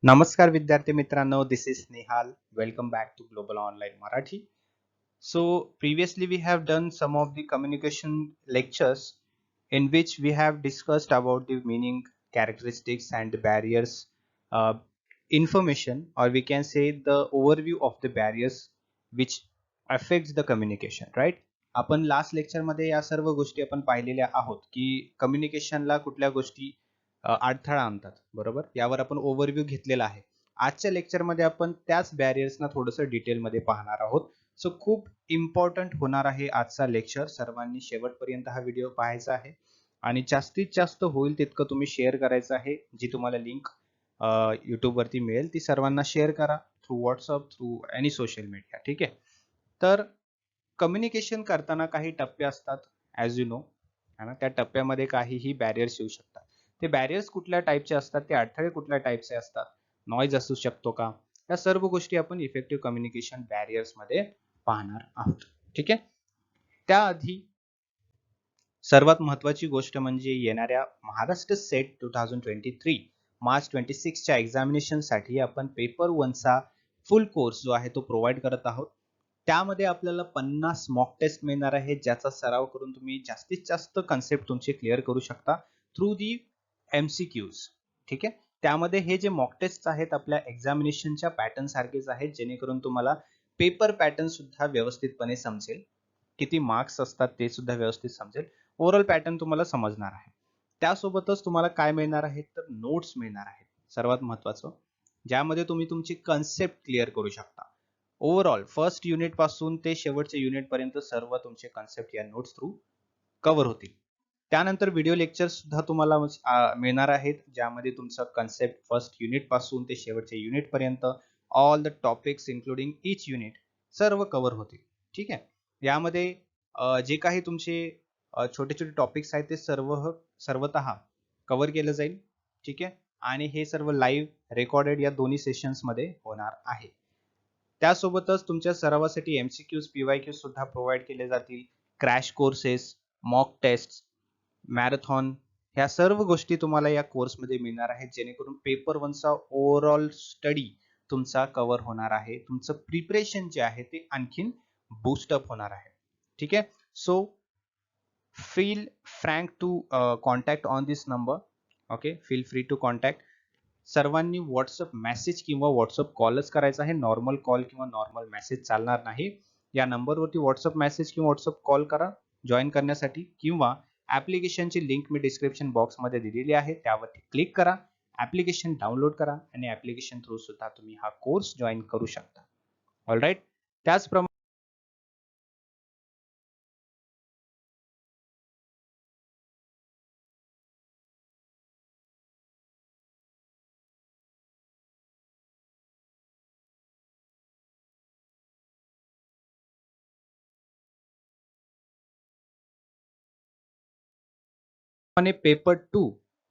नमस्कार विद्यार्थी मित्रांनो, दिस is Nihal. Welcome back to Global Online Marathi. So previously we have done some of the communication lectures in which we have discussed about the meaning, characteristics and the barriers, uh, information, or we can say the overview of the barriers which affects the communication, right? आपण last lecture मध्ये या सर्व गोष्टी आपण पाहिलेल्या आहोत की कम्युनिकेशनला कुठल्या गोष्टी अडथळा आणतात, बरोबर. यावर आपण ओव्हरव्ह्यू घेतलेला आहे. आजच्या लेक्चरमध्ये आपण त्याच बॅरियर्सना थोडंसं डिटेलमध्ये पाहणार आहोत. सो खूप इम्पॉर्टंट होणार आहे आजचा लेक्चर. सर्वांनी शेवटपर्यंत हा व्हिडिओ पाहायचा आहे आणि जास्तीत जास्त होईल तितकं तुम्ही शेअर करायचं आहे. जी तुम्हाला लिंक यूट्यूब वरती मिळेल ती सर्वांना शेअर करा, through WhatsApp, through any social media. ठीक आहे. तर कम्युनिकेशन करताना काही टप्पे असतात, ॲज यू नो, है ना. त्या टप्प्यामध्ये काहीही बॅरियर्स येऊ शकतात. ते बॅरियर्स कुठल्या टाईपचे असतात, ते अडथळे कुठल्या टाईपचे असतात, नॉईज असू शकतो का, या सर्व गोष्टी आपण इफेक्टिव्ह कम्युनिकेशन बॅरियर्स मध्ये पाहणार आहोत. ठीक आहे. त्याआधी सर्वात महत्वाची गोष्ट म्हणजे येणाऱ्या महाराष्ट्र सेट 2023 मार्च 26 च्या एक्झामिनेशन साठी आपण पेपर 1 चा फुल कोर्स जो आहे तो प्रोव्हाइड करत आहोत. त्यामध्ये आपल्याला 50 मॉक टेस्ट मिळणार आहे, ज्याचा सराव करून तुम्ही जास्तीत जास्त कन्सेप्ट तुमचे क्लिअर करू शकता थ्रू दी MCQs. ठीक आहे. त्यामध्ये हे जे मॉक टेस्ट आहेत आपल्या एक्झामिनेशनच्या पॅटर्न सारखेच आहेत, जेणेकरून तुम्हाला पेपर पॅटर्न सुद्धा व्यवस्थितपणे समजेल, किती मार्क्स असतात ते सुद्धा व्यवस्थित समजेल, ओव्हरऑल पॅटर्न तुम्हाला समजणार आहे. त्यासोबतच तुम्हाला काय मिळणार आहे तर नोट्स मिळणार आहेत, सर्वात महत्वाचं, ज्यामध्ये तुम्ही तुमची कन्सेप्ट क्लिअर करू शकता. ओव्हरऑल फर्स्ट युनिट पासून ते शेवटच्या युनिट पर्यंत सर्व तुमचे कन्सेप्ट या नोट्स थ्रू कव्हर होतील. त्यानंतर व्हिडिओ लेक्चर सुद्धा तुम्हाला मिळणार आहेत, ज्यामध्ये तुमचं कन्सेप्ट फर्स्ट युनिट पासून ते शेवटच्या युनिट पर्यंत all the topics including each unit सर्व कव्हर होतील. ठीक आहे. यामध्ये जे काही तुमचे छोटे छोटे टॉपिक्स आहेत ते सर्वतः कव्हर केलं जाईल. ठीक आहे. आणि हे सर्व लाईव्ह रेकॉर्डेड या दोन्ही सेशन्स मध्ये होणार आहे. त्यासोबतच तुमच्या सरावासाठी MCQs, PYQs सुद्धा प्रोव्हाइड केले जातील. Crash courses, mock test, marathon, ह्या सर्व गोष्टी तुम्हाला या कोर्समध्ये मिळणार आहेत, जेणेकरून पेपर 1 चा ओव्हरऑल स्टडी तुमचा कव्हर होणार आहे. तुमचं प्रिपरेशन जे आहे ते आणखीन बूस्टअप होणार आहे. ठीक आहे. So feel frank to contact on this number. Okay, feel free to contact. सर्वांनी व्हॉट्सअप मेसेज किंवा व्हॉट्सअप कॉलच करायचा आहे. नॉर्मल कॉल किंवा नॉर्मल मेसेज चालणार नाही. या नंबरवरती व्हॉट्सअप मेसेज किंवा व्हॉट्सअप कॉल करा जॉईन करण्यासाठी, किंवा ऍप्लिकेशनची लिंक मी डिस्क्रिप्शन बॉक्समध्ये दिलेली आहे, त्यावरती क्लिक करा, ऍप्लिकेशन डाउनलोड करा आणि ऍप्लिकेशन थ्रू सुद्धा तुम्ही हा कोर्स जॉईन करू शकता. ऑलराईट. त्याचप्रमाणे पेपर 2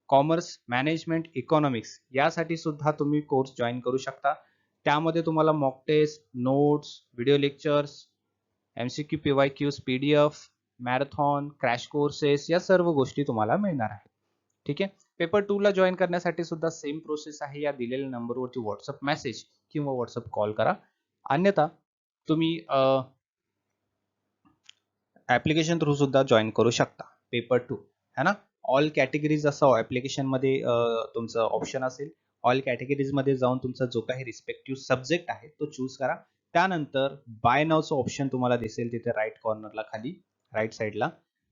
कॉमर्स मॅनेजमेंट इकॉनॉमिक्स यासाठी सुद्धा तुम्ही कोर्स जॉईन करू शकता. त्यामध्ये तुम्हाला mock test, notes, video lectures, MCQ, PYQs, PDF, marathon, crash courses या सर्व गोष्टी तुम्हाला मिळणार आहेत. ठीक आहे. पेपर 2 ला जॉईन करण्यासाठी सुद्धा सेम प्रोसेस आहे. या दिलेल्या नंबरवरती व्हॉट्सअप मेसेज किंवा व्हॉट्सअप कॉल करा. अन्यथा तुम्ही ऍप्लिकेशन थ्रू सुद्धा जॉईन करू शकता पेपर 2, है ना. ऑल कॅटेगरीज असं ऍप्लिकेशन मध्ये तुमचं ऑप्शन असेल. ऑल कॅटेगरीज मध्ये जाऊन तुमचा जो काही रिस्पेक्टिव्ह सब्जेक्ट आहे तो चूज करा. त्यानंतर बाय नावचं ऑप्शन तुम्हाला दिसेल तिथे राईट कॉर्नरला खाली राईट साईडला,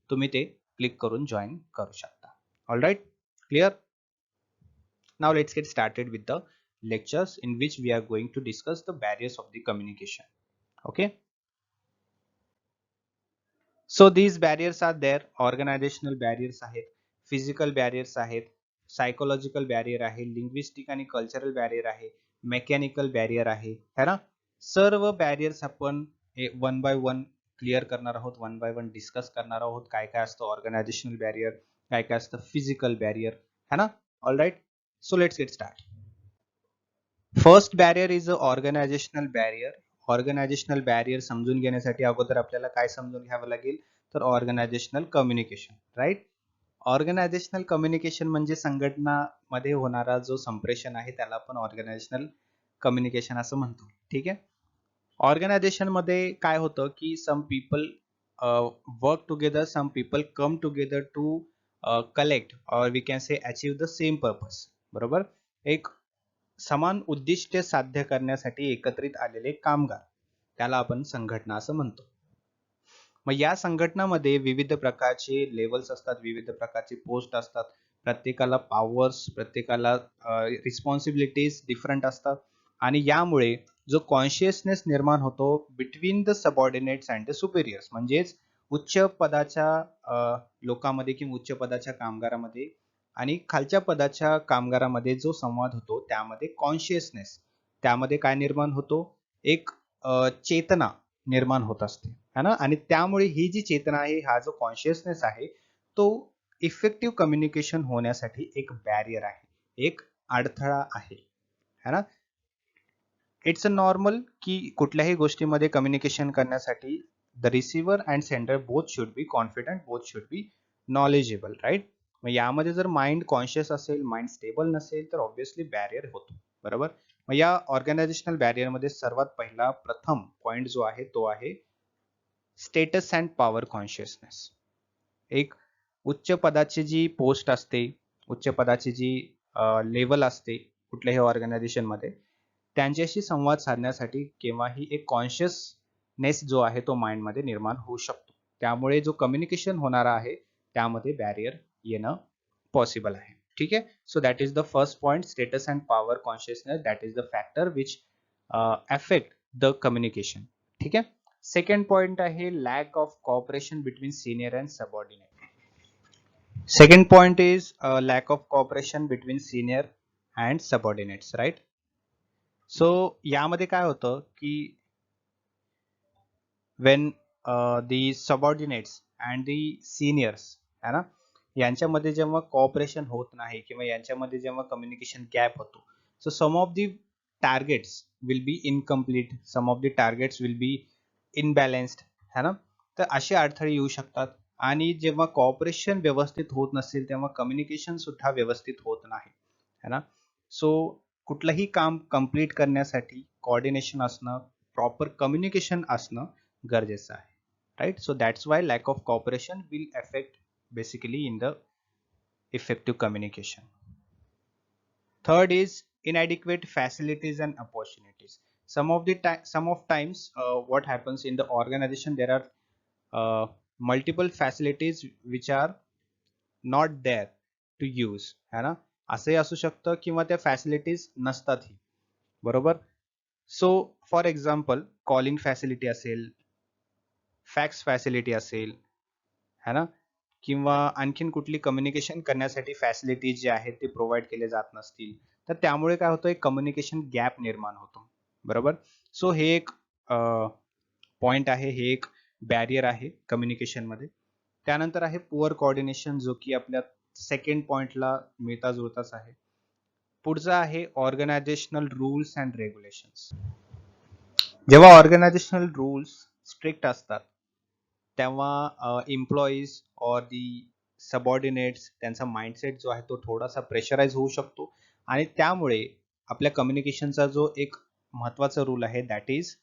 तुम्ही ते क्लिक करून जॉईन करू शकता. All right, clear. Now let's get started with the lectures in which we are going to discuss the barriers of the communication. Okay. So these barriers are there. Organizational barriers आहेत, physical barriers आहेत, psychological barrier आहे, linguistic आणि cultural barrier आहे, mechanical barrier आहे, है ना. सर्व barriers आपण हे वन बाय वन क्लिअर करणार आहोत, वन बाय वन डिस्कस करणार आहोत. काय काय असतं ऑर्गनायझेशनल बॅरियर, काय काय असतं फिजिकल बॅरियर, है ना. All right. So let's get start. First barrier is a organizational barrier. Organizational barrier समजून घेण्यासाठी अगोदर आपल्याला काय समजून घ्यावं लागेल तर organizational communication, right. Organizational communication म्हणजे संघटनामध्ये होणारा जो संप्रेषण आहे त्याला आपण ऑर्गनायझेशनल कम्युनिकेशन असं म्हणतो. ठीक आहे. ऑर्गनायझेशन मध्ये काय होतं की some people work together, some people come together to collect or we can say achieve the same purpose. बरोबर. एक समान उद्दिष्ट साध्य करण्यासाठी एकत्रित आलेले कामगार, त्याला आपण संघटना असं म्हणतो. मग या संघटनामध्ये विविध प्रकारचे लेवल्स असतात, विविध प्रकारचे पोस्ट असतात, प्रत्येकाला पॉवर्स, प्रत्येकाला रिस्पॉन्सिबिलिटीज डिफरंट असतात आणि यामुळे जो कॉन्शियसनेस निर्माण होतो between the subordinates and the superiors, म्हणजेच उच्च पदाच्या लोकांमध्ये किंवा उच्च पदाच्या कामगारामध्ये आणि खालच्या पदाच्या कामगारामध्ये जो संवाद होतो त्यामध्ये कॉन्शियसनेस, त्यामध्ये काय निर्माण होतो, एक चेतना निर्माण होत असते है ना. आणि त्यामुळे ही जी चेतना आहे, हा जो कॉन्शियसनेस आहे, तो इफेक्टिव्ह कम्युनिकेशन होण्यासाठी एक बॅरियर आहे, एक अडथळा आहे है ना. इट्स अ नॉर्मल की कुठल्याही गोष्टीमध्ये कम्युनिकेशन करण्यासाठी the receiver and sender both should be confident, both should be knowledgeable, right. मग यामध्ये जर माइंड कॉन्शियस असेल, माइंड स्टेबल नसेल तर ऑब्व्हियसली बॅरियर होतो. बरोबर. मग या ऑर्गनायझेशनल बॅरियर मध्ये सर्वात पहिला प्रथम पॉइंट जो आहे तो आहे स्टेटस अँड पॉवर कॉन्शियसनेस. एक उच्च पदाची जी पोस्ट असते, उच्च पदाची जी लेवल असते कुठल्याही ऑर्गनायझेशन मध्ये, त्यांच्याशी संवाद साधण्यासाठी केव्हाही एक कॉन्शियसनेस जो आहे तो माइंड मध्ये निर्माण होऊ शकतो. त्यामुळे जो कम्युनिकेशन होणार आहे त्यामध्ये बॅरियर येणं पॉसिबल आहे. ठीक आहे. So that is the first point, status and power consciousness, that is the factor which affect the communication. ठीक आहे. सेकंड पॉइंट आहे lakh of cooperation between senior and subordinate. Second point is lack of cooperation between senior and subordinates, right? So यामध्ये काय होतं की when the subordinates and the seniors है ना, यांच्यामध्ये जेव्हा कॉपरेशन होत नाही किंवा यांच्यामध्ये जेव्हा कम्युनिकेशन गॅप होतो, so some of the targets will be incomplete, some of the targets will be imbalanced है ना. तर असे अडथळे येऊ शकतात आणि जेव्हा कॉपरेशन व्यवस्थित होत नसेल तेव्हा कम्युनिकेशन सुद्धा व्यवस्थित होत नाही है ना. सो कुठलंही काम कंप्लीट करण्यासाठी कोऑर्डिनेशन असणं, प्रॉपर कम्युनिकेशन असणं गरजेचं आहे, right. So that's why lack of cooperation will affect basically in the effective communication. Third is inadequate facilities and opportunities. Some of times what happens in the organization, there are multiple facilities which are not there to use है ना. असंही असू शकतं किंवा त्या facilities नसतातही. बरोबर. So for example calling facility असेल, fax facility असेल है ना, किंवा आणखीन कुठली कम्युनिकेशन करण्यासाठी फॅसिलिटीज जे आहेत ते प्रोव्हाइड केले जात नसतील तर त्यामुळे काय होतं, एक कम्युनिकेशन गॅप निर्माण होतो. बरोबर. सो हे एक पॉइंट आहे, हे एक बॅरियर आहे कम्युनिकेशन मध्ये. त्यानंतर आहे पुअर कोऑर्डिनेशन, जो की आपल्या सेकंड पॉइंटला मिळता जुळताच आहे. पुढचा आहे ऑर्गनायझेशनल रूल्स अँड रेग्युलेशन्स. जेव्हा ऑर्गनायझेशनल रूल्स स्ट्रिक्ट असतात तेव्हा एम्प्लॉईज और दी सबऑर्डिनेट्स, त्यांचा माइंडसेट जो आहे तो थोडासा प्रेशराइज होऊ शकतो आणि त्यामुळे आपल्या कम्युनिकेशनचा जो एक महत्वाचा रूल आहे that is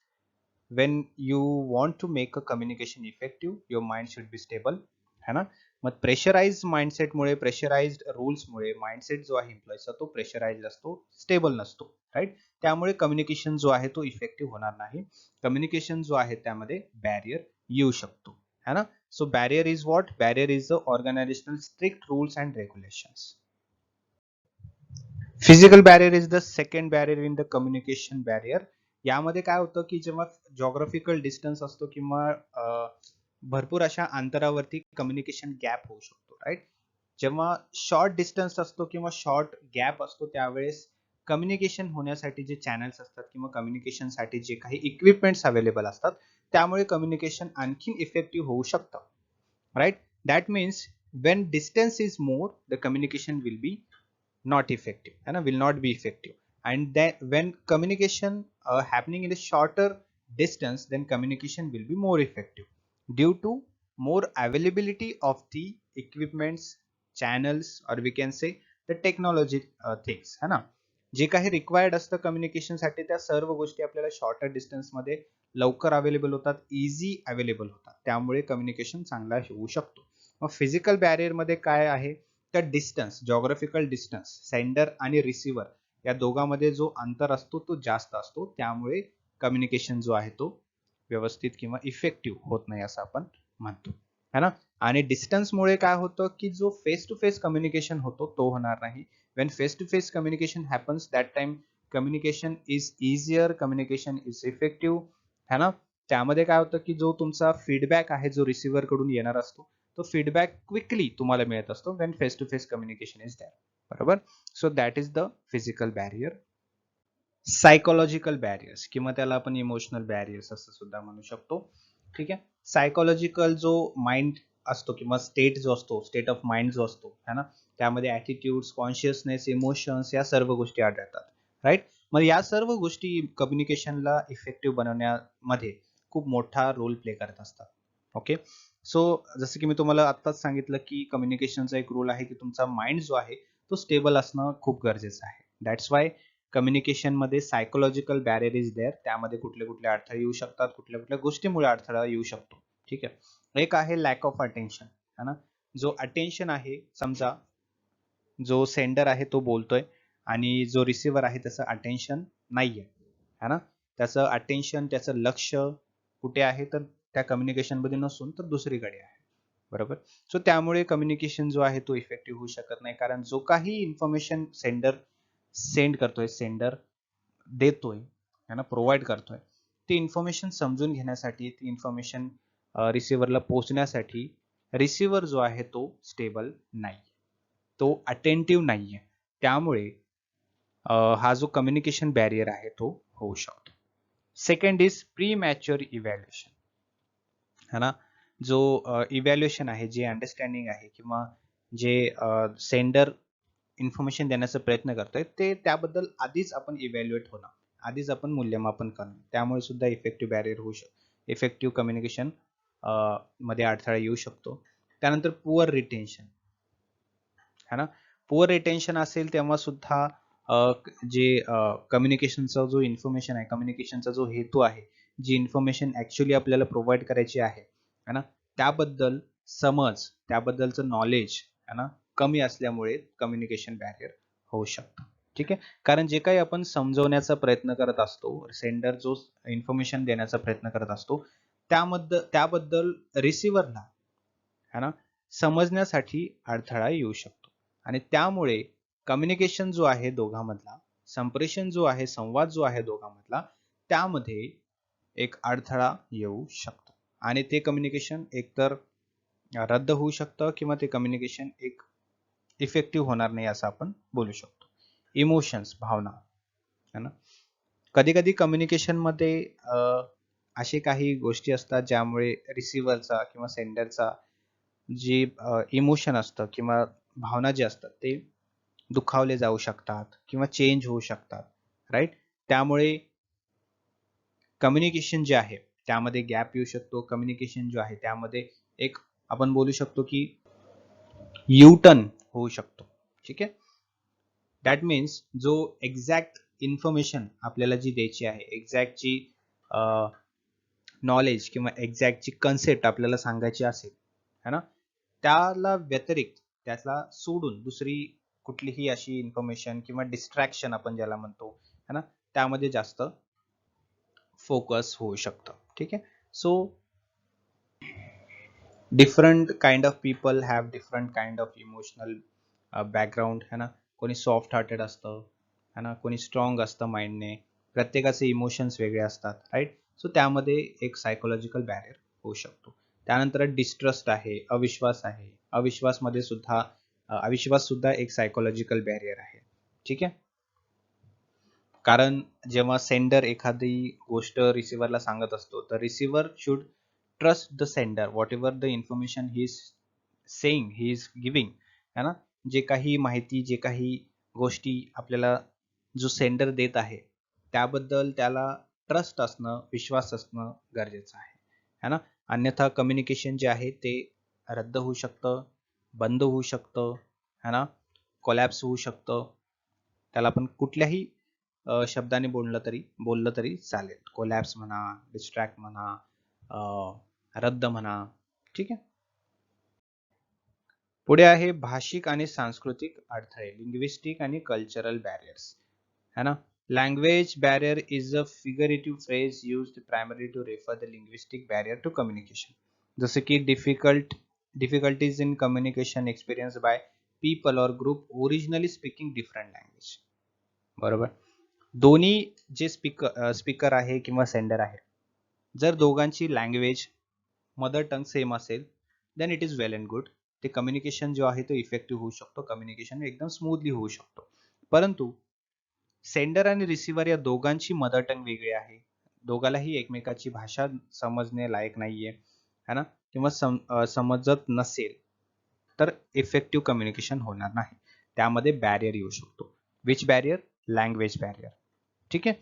when you want to make a communication effective, your mind should be stable है ना. मग प्रेशराइज माइंडसेट मुळे, प्रेशराइज्ड रूल्स मुळे माइंडसेट जो आहे एम्प्लॉईचा तो प्रेशराइज असतो, स्टेबल नसतो, राईट. त्यामुळे कम्युनिकेशन जो आहे तो इफेक्टिव्ह होणार नाही. कम्युनिकेशन जो आहे त्यामध्ये बॅरियर येऊ शकतो है ना. So barrier is what, barrier is the organisational strict rules and regulations. Physical barrier is the second barrier in the communication barrier. यामध्ये काय होतं की जेव्हा जॉग्राफिकल डिस्टन्स असतो किंवा भरपूर अशा अंतरावरती कम्युनिकेशन गॅप होऊ शकतो, राईट. जेव्हा शॉर्ट डिस्टन्स असतो किंवा शॉर्ट गॅप असतो त्यावेळेस कम्युनिकेशन होण्यासाठी जे चॅनल्स असतात किंवा कम्युनिकेशनसाठी जे काही इक्विपमेंट्स अवेलेबल असतात त्यामुळे कम्युनिकेशन आणखीन इफेक्टिव्ह होऊ शकतं, right. That means when distance is more, the communication will be not effective and will not be effective. And then when communication happening in a shorter distance, then communication will be more effective due to more availability of the equipments, channels or we can say the technology things, है ना. जे काही required असतं कम्युनिकेशनसाठी त्या सर्व गोष्टी आपल्याला शॉर्टर डिस्टन्समध्ये लवकर अवेलेबल होतात, इझी अवेलेबल होतात, त्यामुळे कम्युनिकेशन चांगला होऊ शकतो. मग फिजिकल बॅरियरमध्ये काय आहे तर डिस्टन्स, जॉग्राफिकल डिस्टन्स, सेंडर आणि रिसिव्हर या दोघांमध्ये जो अंतर असतो तो जास्त असतो, त्यामुळे कम्युनिकेशन जो आहे तो व्यवस्थित किंवा इफेक्टिव्ह होत नाही असं आपण म्हणतो, है ना. आणि डिस्टन्समुळे काय होतं की जो फेस टू फेस कम्युनिकेशन होतो तो होणार नाही. when face to face communication happens that time communication is easier, communication is effective, है ना. त्यामध्ये काय होतं की जो तुमचा फीडबॅक आहे जो रिसिव्हर कडून येणार असतो तो फीडबॅक क्विकली तुम्हाला मिळत असतो when face to face communication is there, बरोबर. So that is the physical barrier. Psychological barriers किंवा त्याला आपण इमोशनल बॅरियर्स असं सुद्धा म्हणू शकतो, ठीक आहे. सायकोलॉजिकल जो माइंड असतो किंवा स्टेट जो असतो, स्टेट ऑफ माइंड जो असतो, है ना, त्यामध्ये ॲटिट्यूड्स, कॉन्शियसनेस, इमोशन्स या सर्व गोष्टी आढळतात, राईट. मग या सर्व गोष्टी कम्युनिकेशनला इफेक्टिव्ह बनवण्यामध्ये खूप मोठा रोल प्ले करत असतात. ओके. सो जसं की मी तुम्हाला आत्ताच सांगितलं की कम्युनिकेशनचा एक रूल आहे की तुमचा माइंड जो आहे तो स्टेबल असणं खूप गरजेचं आहे. दॅट्स वाय कम्युनिकेशन मध्ये सायकोलॉजिकल बॅरियर इज देअर. त्यामध्ये कुठले कुठले अडथळे येऊ शकतात, कुठल्या कुठल्या गोष्टीमुळे अडथळा येऊ शकतो, ठीक आहे. एक आहे लॅक ऑफ अटेन्शन, है ना. जो अटेन्शन आहे, समजा जो सेंडर आहे तो बोलतोय आणि जो रिसिव्हर आहे त्याचं अटेन्शन नाहीये, है ना. त्याचं अटेन्शन, त्याचं लक्ष कुठे आहे तर त्या कम्युनिकेशन मध्ये नसून तर दुसरीकडे आहे, बरोबर. सो त्यामुळे कम्युनिकेशन जो आहे तो इफेक्टिव्ह होऊ शकत नाही, कारण जो काही इन्फॉर्मेशन सेंड करतोय, सेंडर देतोय, है ना, प्रोव्हाइड करतोय, ती इन्फॉर्मेशन समजून घेण्यासाठी, ती इन्फॉर्मेशन रिसिव्हरला पोहोचण्यासाठी रिसिव्हर जो आहे तो स्टेबल नाही, तो अटेंटिव्ह नाहीये. त्यामुळे हा जो कम्युनिकेशन बॅरियर आहे तो होऊ शकतो. Second is pre mature evaluation, है ना. जो इव्हॅल्युएशन आहे, जे अंडरस्टँडिंग आहे किंवा जे सेंडर इन्फॉर्मेशन देण्याचा प्रयत्न करतोय ते त्याबद्दल आधीच आपण इव्हॅल्युएट होणं, आधीच आपण मूल्यमापन करणं, त्यामुळे सुद्धा इफेक्टिव्ह बॅरियर होऊ शकतो, इफेक्टिव्ह कम्युनिकेशन मध्ये अडथळा येऊ शकतो. त्यानंतर पुअर रिटेन्शन, है ना. पुअर रिटेन्शन असेल तेव्हा सुद्धा जे कम्युनिकेशनचा जो इन्फॉर्मेशन आहे, कम्युनिकेशनचा जो हेतू आहे, जी इन्फॉर्मेशन ऍक्च्युली आपल्याला प्रोव्हाइड करायची आहे, है ना, त्याबद्दल समज, त्याबद्दलचं नॉलेज, है ना, कमी असल्यामुळे कम्युनिकेशन बॅरियर होऊ शकतं, ठीक आहे. कारण जे काही आपण समजवण्याचा प्रयत्न करत असतो, सेंडर जो इन्फॉर्मेशन देण्याचा प्रयत्न करत असतो त्याबद्दल रिसिव्हरला, है ना, समजण्यासाठी अडथळा येऊ शकतो आणि त्यामुळे कम्युनिकेशन जो आहे दोघांमधला, संप्रेषण जो आहे, संवाद जो आहे दोघांमधला, त्यामध्ये एक अडथळा येऊ शकतो आणि ते कम्युनिकेशन एकतर रद्द होऊ शकतं किंवा ते कम्युनिकेशन एक इफेक्टिव्ह होणार नाही असं आपण बोलू शकतो. इमोशन्स, भावना, है ना. कधी कधी कम्युनिकेशन मध्ये असे काही गोष्टी असतात ज्यामुळे रिसिव्हरचा किंवा सेंडरचा जे इमोशन असतं किंवा भावना जे असतात ते दुखावले जाऊ शकतात किंवा चेंज होऊ शकतात, राईट. त्यामुळे कम्युनिकेशन जे आहे त्यामध्ये गॅप येऊ शकतो. कम्युनिकेशन जो आहे त्यामध्ये एक आपण बोलू शकतो की यू-टर्न होऊ शकतो, ठीक आहे. दॅट मीन्स जो एक्झॅक्ट इन्फॉर्मेशन आपल्याला जी द्यायची आहे, एक्झॅक्ट जी नॉलेज किंवा एक्झॅक्ट जी कन्सेप्ट आपल्याला सांगायची असेल, है ना, त्याला व्यतिरिक्त, त्याला सोडून दुसरी कुठलीही अशी इन्फॉर्मेशन किंवा डिस्ट्रॅक्शन आपण ज्याला म्हणतो, है ना, त्यामध्ये जास्त फोकस होऊ शकतं, ठीक आहे. So different kind of people have different kind of emotional background, है ना. कोणी सॉफ्ट हार्टेड असतं, है ना, कोणी स्ट्रॉंग असतं माइंडने, प्रत्येकाचे इमोशन्स वेगळे असतात, राईट. सो त्यामध्ये एक सायकोलॉजिकल बॅरियर होऊ शकतो. त्यानंतर डिस्ट्रस्ट आहे, अविश्वास आहे. अविश्वासमध्ये सुद्धा अविश्वास सुद्धा एक सायकोलॉजिकल बॅरियर आहे, ठीक आहे. कारण जेव्हा सेंडर एखादी गोष्ट रिसिव्हरला सांगत असतो तर receiver should trust the sender what ever the information he is saying, he is giving, है ना. जे काही माहिती, जे काही गोष्टी आपल्याला जो सेंडर देत आहे त्याबद्दल त्याला ट्रस्ट असणं, विश्वास असणं गरजेचं आहे, है ना. अन्यथा कम्युनिकेशन जे आहे ते रद्द होऊ शकतं, बंद होऊ शकतं, है ना, कोलॅप्स होऊ शकतं. त्याला आपण कुठल्याही शब्दाने बोललं तरी चालेल. कोलॅप्स म्हणा, डिस्ट्रॅक्ट म्हणा, रद्द म्हणा. ठीक आहे. पुढे आहे भाषिक आणि सांस्कृतिक अडथळे, लिंग्विस्टिक आणि कल्चरल बॅरियर्स, है ना. Language barrier is a figurative phrase used primary to refer the linguistic barrier to communication. जसं की difficulties in communication experience by people or group originally speaking different language. बरोबर. दोन्ही जे स्पीकर आहे किंवा सेंडर आहे, जर दोघांची लँग्वेज मदर टंग सेम असेल, then it is well and good. ते कम्युनिकेशन जो आहे तो इफेक्टिव्ह होऊ शकतो, कम्युनिकेशन एकदम स्मूथली होऊ शकतो. परंतु सेंडर आणि रिसिव्हर या दोघांची मदर टंग वेगळी आहे, दोघालाही एकमेकाची भाषा समजणे लायक नाहीये, है ना, किंवा समजत नसेल, तर इफेक्टिव्ह कम्युनिकेशन होणार नाही. त्यामध्ये बॅरियर येऊ शकतो. Which barrier? Language barrier. ठीक आहे.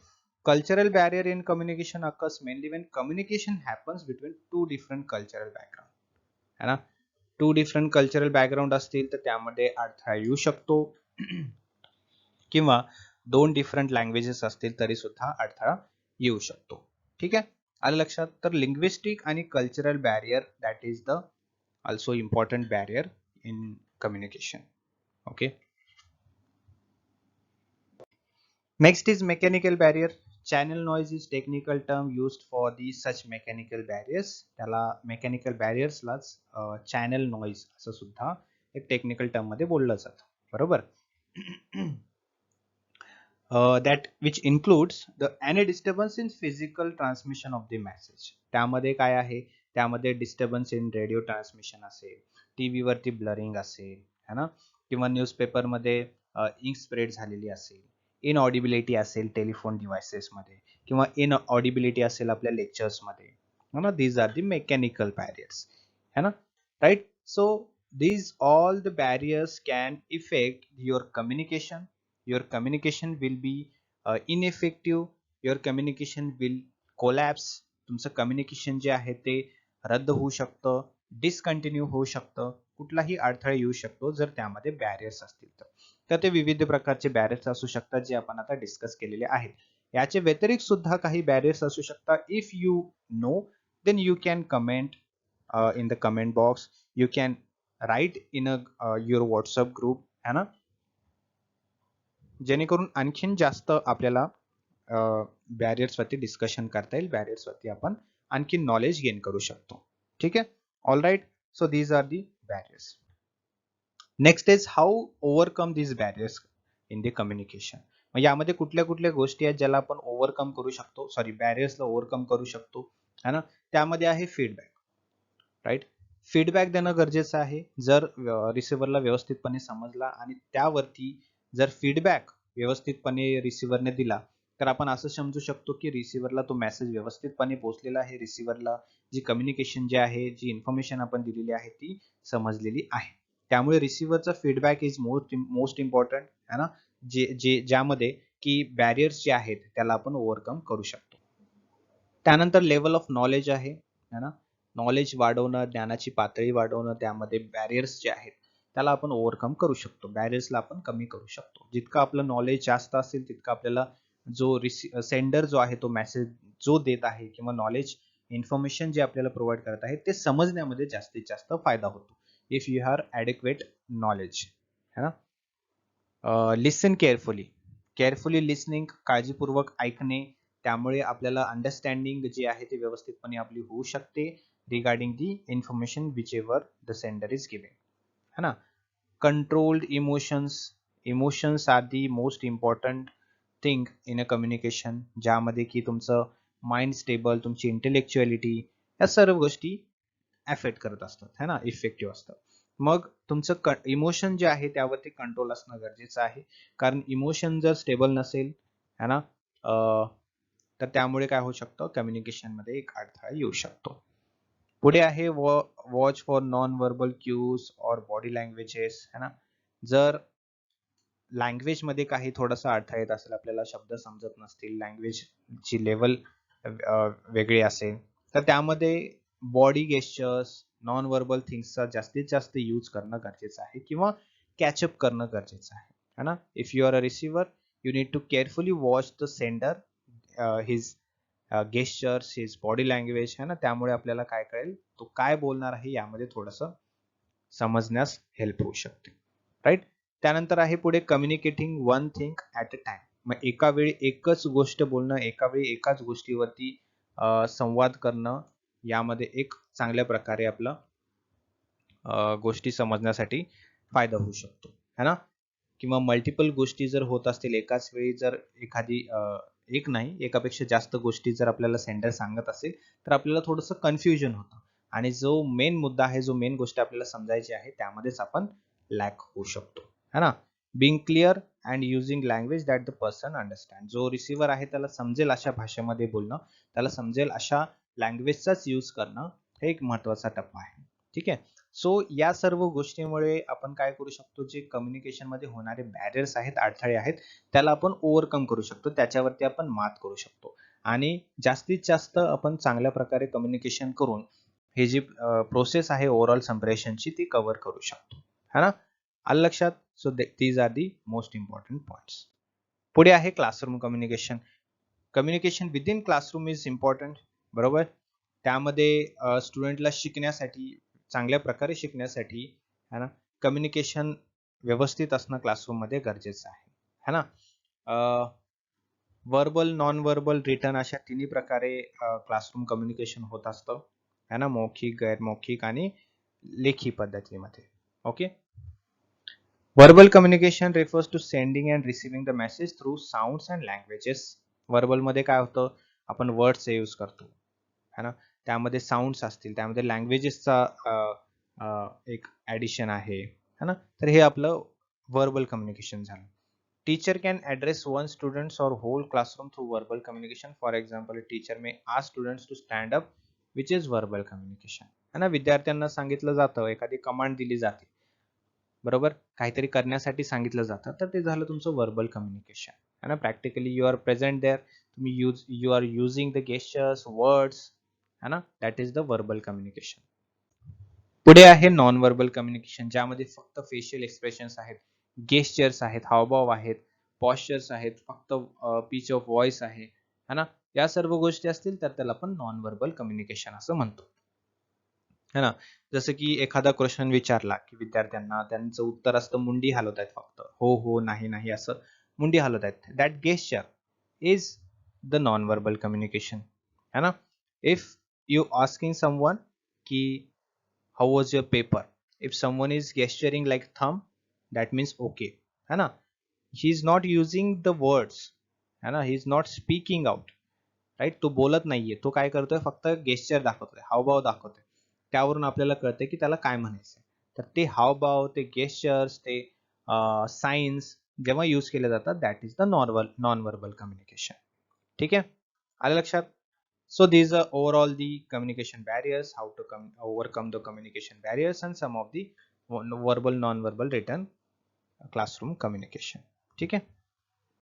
Cultural barrier in communication occurs mainly when communication happens between two different cultural background, है ना. टू डिफरंट कल्चरल बॅकग्राऊंड असतील तर त्यामध्ये अडथळा येऊ शकतो किंवा दोन डिफरंट लँग्वेजेस असतील तरी सुद्धा अडथळा येऊ शकतो. ठीक आहे. आलं लक्षात. तर लिंग्विस्टिक आणि cultural barrier that is the also important barrier in communication. Okay. Next is mechanical barrier. Channel noise is technical term used for these such mechanical barriers. त्याला mechanical barriers लाच channel noise असं सुद्धा एक technical term मध्ये बोललं जातं. बरोबर. That which includes the any disturbance in physical transmission of the message. त्यामध्ये काय आहे, त्यामध्ये डिस्टर्बन्स इन रेडिओ ट्रान्समिशन असेल, टीव्ही वरती ब्लरिंग असेल, है ना, किंवा न्यूजपेपर मध्ये इंक स्प्रेड झालेली असेल, इनऑडिबिलिटी असेल टेलिफोन डिव्हाइसेस मध्ये, किंवा इनऑडिबिलिटी असेल आपल्या लेक्चर्स मध्ये, है ना. These are the mechanical barriers, है ना. Right. So these all the barriers can affect your communication. Your communication will be ineffective. Your communication will collapse. तुमचं कम्युनिकेशन जे आहे ते रद्द होऊ शकतं, डिसकंटिन्यू होऊ शकतं, कुठलाही अडथळा येऊ शकतो जर त्यामध्ये बॅरियर्स असतील तर ते विविध प्रकारचे बॅरियर्स असू शकतात जे आपण आता डिस्कस केलेले आहेत. याचे व्यतिरिक्त सुद्धा काही बॅरियर्स असू शकतात. If you know then you can comment in the comment box. You can write in your WhatsApp group, है ना, जेणेकरून आणखीन जास्त आपल्याला बॅरियर्स वरती डिस्कशन करता येईल, बॅरियर्स वरती आपण आणखी नॉलेज गेन करू शकतो. ठीक आहे. All right. So these are the barriers. Next is how overcome these barriers in the communication. मग यामध्ये कुठल्या कुठल्या गोष्टी आहेत ज्याला आपण ओव्हरकम करू शकतो, सॉरी बॅरियर्सला ओव्हरकम करू शकतो, है ना. त्यामध्ये आहे फीडबॅक. राईट. फीडबॅक देणं गरजेचं आहे. जर रिसिव्हरला व्यवस्थितपणे समजला आणि त्यावरती जर फीडबॅक व्यवस्थितपणे रिसिव्हरने दिला तर आपण असं समजू शकतो की रिसिव्हरला तो मेसेज व्यवस्थितपणे पोहोचलेला आहे, रिसिव्हरला जी कम्युनिकेशन जे आहे, जी इन्फॉर्मेशन आपण दिलेली आहे ती समजलेली आहे. त्यामुळे रिसिव्हरचा फीडबॅक इज मोस्ट इम्पॉर्टंट, है ना, ज्यामध्ये की बॅरियर्स जे आहेत त्याला आपण ओव्हरकम करू शकतो. त्यानंतर लेवल ऑफ नॉलेज आहे, है ना. नॉलेज वाढवणं, ज्ञानाची पातळी वाढवणं, त्यामध्ये बॅरियर्स जे आहेत त्याला आपण ओव्हरकम करू शकतो, बॅरियर्सला आपण कमी करू शकतो. जितकं आपलं नॉलेज जास्त असेल तितकं आपल्याला जो सेंडर जो आहे तो मेसेज जो देत आहे किंवा नॉलेज इन्फॉर्मेशन जे आपल्याला प्रोव्हाइड करत आहे ते समजण्यामध्ये जास्तीत जास्त फायदा होतो. If you have adequate knowledge, है ना. लिसन केअरफुली लिसनिंग, काळजीपूर्वक ऐकणे, त्यामुळे आपल्याला अंडरस्टँडिंग जी आहे ती व्यवस्थितपणे आपली होऊ शकते regarding the information which ever the sender is giving, है ना. Controlled emotions are the most important thing in a communication, ज्यामध्ये की तुमचं माइंड स्टेबल, तुमची इंटेलेक्च्युअलिटी, या सर्व गोष्टी अफेक्ट करत असतात, है ना, इफेक्टिव्ह असतात. मग तुमचं इमोशन जे आहे त्यावरती कंट्रोल असणं गरजेचं आहे, कारण इमोशन जर स्टेबल नसेल, है ना, तर त्यामुळे काय होऊ शकतं, कम्युनिकेशन मध्ये एक अडथळा येऊ शकतो. पुढे आहे watch for non verbal cues और बॉडी लँग्वेजेस, है ना. जर लँग्वेज मध्ये काही थोडासा अडथळा येत असेल, आपल्याला शब्द समजत नसतील, लँग्वेजची लेवल वेगळी असेल, तर त्यामध्ये बॉडी गेस्चर्स, नॉन वर्बल थिंग्सचा जास्तीत जास्त यूज करणं गरजेचं आहे किंवा कॅचअप करणं गरजेचं आहे, है ना. If you are a receiver, you need to carefully watch the sender, his gestures, his body language, है ना. त्यामुळे आपल्याला काय कळेल, तो काय बोलणार आहे यामध्ये थोडंसं समजण्यास हेल्प होऊ शकते, राईट. त्यानंतर आहे पुढे communicating one thing at a time. मग एका वेळी एकच गोष्ट बोलणं, एका वेळी एकाच गोष्टीवरती संवाद करणं, यामध्ये एक चांगल्या प्रकारे आपलं गोष्टी समजण्यासाठी फायदा होऊ शकतो, है ना. किंवा मल्टिपल गोष्टी जर होत असतील एकाच वेळी, जर एखादी एक नाही एकापेक्षा जास्त गोष्टी जर आपल्याला सेंडर सांगत असेल, तर आपल्याला थोडंसं कन्फ्युजन होतं आणि जो मेन मुद्दा आहे, जो मेन गोष्ट आपल्याला समजायची आहे, त्यामध्येच आपण लॅक होऊ शकतो, है ना. Being clear and using language that the person understand. जो रिसिव्हर आहे त्याला समजेल अशा भाषेमध्ये बोलणं, त्याला समजेल अशा लँग्वेजचाच यूज करणं, हे एक महत्वाचा टप्पा आहे, ठीक आहे. सो या सर्व गोष्टीमुळे आपण काय करू शकतो, जे कम्युनिकेशन मध्ये होणारे बॅरियर्स आहेत, अडथळे आहेत, त्याला आपण ओव्हरकम करू शकतो, त्याच्यावरती आपण मात करू शकतो आणि जास्तीत जास्त आपण चांगल्या प्रकारे कम्युनिकेशन करून हे जी प्रोसेस आहे ओव्हरऑल संप्रेषणची, ती कव्हर करू शकतो, है ना. आलं लक्षात. So these are the most important points. पुढे आहे classroom communication. Communication within classroom is important, बरोबर. त्यामध्ये स्टुडंटला शिकण्यासाठी, चांगल्या प्रकारे शिकण्यासाठी, है ना, कम्युनिकेशन व्यवस्थित असणं क्लासरूम मध्ये गरजेचं आहे, है ना. वर्बल, नॉन वर्बल, रिटन अशा तिन्ही प्रकारे क्लासरूम कम्युनिकेशन होत असतं, है ना. मौखिक, गैरमौखिक आणि लेखी पद्धतीमध्ये. Okay. Verbal communication refers to sending and receiving the message through sounds and languages. Verbal मध्ये काय होतं, आपण वर्ड्स यूज करतो, है ना. त्यामध्ये साऊंड्स असतील, त्यामध्ये लँग्वेजेसचा एक ऍडिशन आहे, है ना. तर हे आपलं वर्बल कम्युनिकेशन झालं. Teacher can address one students or whole classroom through verbal communication. For example, teacher may ask students to stand up, which is verbal communication, है ना. विद्यार्थ्यांना सांगितलं जातं, एखादी कमांड दिली जाते, बरोबर, काहीतरी करण्यासाठी सांगितलं जातं, तर ते झालं तुमचं वर्बल कम्युनिकेशन, है ना. Practically you are present there, तुम्ही you are using the gestures, words, है ना. That is the verbal communication. पुढे आहे नॉन वर्बल कम्युनिकेशन, ज्यामध्ये फक्त फेशियल एक्सप्रेशन्स आहेत, गेस्चर्स आहेत, हावभाव आहेत, पॉस्चर्स आहेत, फक्त पिच ऑफ व्हॉइस आहे, है ना. या सर्व गोष्टी असतील तर त्याला आपण नॉन वर्बल कम्युनिकेशन असं म्हणतो, है ना. जसं की एखादा क्वेश्चन विचारला की विद्यार्थ्यांना, त्यांचं उत्तर असतं मुंडी हलवत आहेत, फक्त हो हो, नाही नाही असं मुंडी हलवत आहेत. That gesture is the non verbal communication, है ना. इफ यू आस्किंग समवन की how was your paper, if someone is gesturing like thumb, that means okay, है ना. He is not using the words, है ना. He is not speaking out, right. तो बोलत नाहीये, तो काय करतोय, फक्त गेस्चर दाखवतोय, हावभाव दाखवतोय. त्यावरून आपल्याला कळतंय की त्याला काय म्हणायचंय. तर ते हावभाव, ते गेस्चर्स, ते सायन्स जेव्हा यूज केले जातात, that is the non verbal communication. ठीक आहे, आलं लक्षात. So these are overall the communication barriers, how to overcome the communication barriers and some of the verbal non-verbal written classroom communication. ठीक आहे.